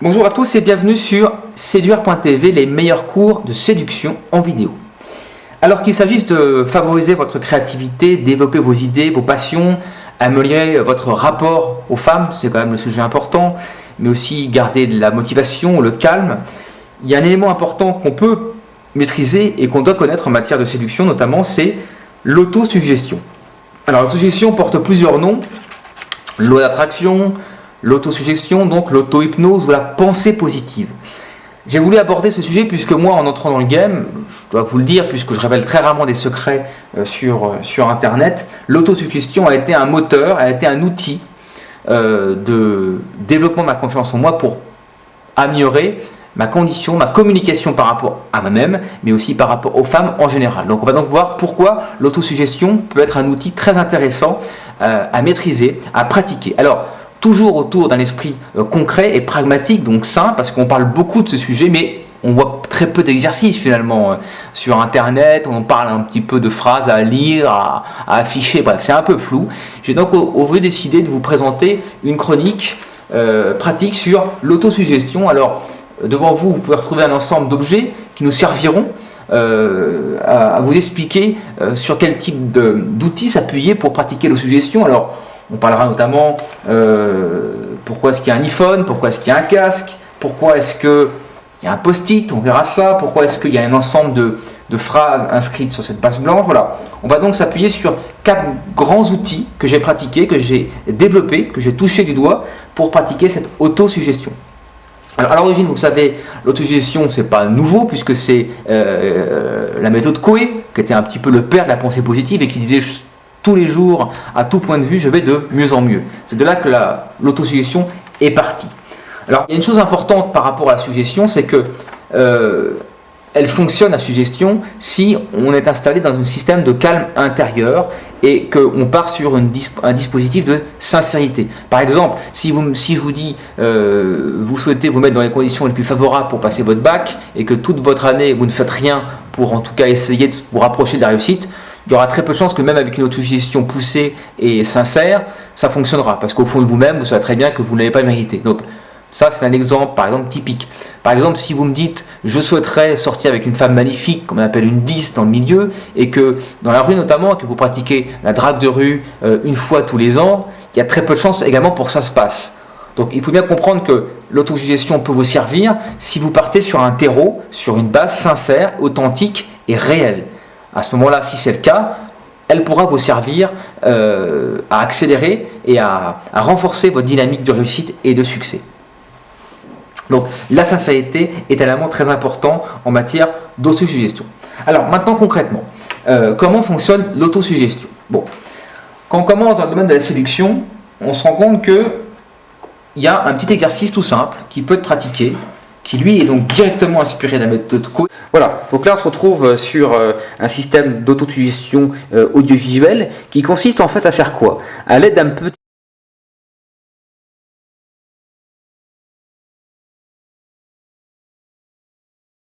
Bonjour à tous et bienvenue sur Séduire.tv, les meilleurs cours de séduction en vidéo. Alors qu'il s'agisse de favoriser votre créativité, développer vos idées, vos passions, améliorer votre rapport aux femmes, c'est quand même le sujet important, mais aussi garder de la motivation, le calme, il y a un élément important qu'on peut maîtriser et qu'on doit connaître en matière de séduction notamment, c'est l'autosuggestion. Alors l'autosuggestion porte plusieurs noms, loi d'attraction, l'autosuggestion, donc l'auto-hypnose ou la pensée positive. J'ai voulu aborder ce sujet puisque moi, en entrant dans le game, je dois vous le dire, puisque je révèle très rarement des secrets sur Internet, l'autosuggestion a été un moteur, a été un outil de développement de ma confiance en moi pour améliorer ma condition, ma communication par rapport à moi-même, mais aussi par rapport aux femmes en général. Donc on va donc voir pourquoi l'autosuggestion peut être un outil très intéressant à maîtriser, à pratiquer. Alors, toujours autour d'un esprit concret et pragmatique, donc sain, parce qu'on parle beaucoup de ce sujet, mais on voit très peu d'exercices finalement sur Internet, on parle un petit peu de phrases à lire, à afficher, bref, c'est un peu flou. J'ai donc aujourd'hui décidé de vous présenter une chronique pratique sur l'autosuggestion. Alors, devant vous, vous pouvez retrouver un ensemble d'objets qui nous serviront à vous expliquer sur quel type d'outils s'appuyer pour pratiquer l'autosuggestion. Alors, on parlera notamment pourquoi est-ce qu'il y a un iPhone, pourquoi est-ce qu'il y a un casque, pourquoi est-ce qu'il y a un post-it, on verra ça, pourquoi est-ce qu'il y a un ensemble de phrases inscrites sur cette base blanche. Voilà. On va donc s'appuyer sur 4 grands outils que j'ai pratiqués, que j'ai développés, que j'ai touché du doigt pour pratiquer cette autosuggestion. Alors à l'origine, vous savez, l'autosuggestion, c'est pas nouveau puisque c'est la méthode Coué, qui était un petit peu le père de la pensée positive et qui disait tous les jours, à tout point de vue, je vais de mieux en mieux. C'est de là que l'autosuggestion est partie. Alors, il y a une chose importante par rapport à la suggestion, c'est que elle fonctionne, la suggestion, si on est installé dans un système de calme intérieur et qu'on part sur un dispositif de sincérité. Par exemple, si je vous dis vous souhaitez vous mettre dans les conditions les plus favorables pour passer votre bac et que toute votre année, vous ne faites rien pour en tout cas essayer de vous rapprocher de la réussite, il y aura très peu de chances que même avec une autosuggestion poussée et sincère, ça fonctionnera. Parce qu'au fond de vous-même, vous savez très bien que vous ne l'avez pas mérité. Donc ça, c'est un exemple, par exemple, typique. Par exemple, si vous me dites « je souhaiterais sortir avec une femme magnifique », comme on appelle une 10 dans le milieu, et que dans la rue notamment, que vous pratiquez la drague de rue une fois tous les ans, il y a très peu de chances également pour que ça se passe. Donc il faut bien comprendre que l'autosuggestion peut vous servir si vous partez sur un terreau, sur une base sincère, authentique et réelle. À ce moment-là, si c'est le cas, elle pourra vous servir à accélérer et à renforcer votre dynamique de réussite et de succès. Donc la sincérité est un élément très important en matière d'autosuggestion. Alors maintenant concrètement, comment fonctionne l'autosuggestion? Bon, quand on commence dans le domaine de la séduction, on se rend compte qu'il y a un petit exercice tout simple qui peut être pratiqué, qui lui est donc directement inspiré de la méthode Coué. Voilà, donc là on se retrouve sur un système d'autosuggestion audiovisuelle qui consiste en fait à faire quoi? À l'aide d'un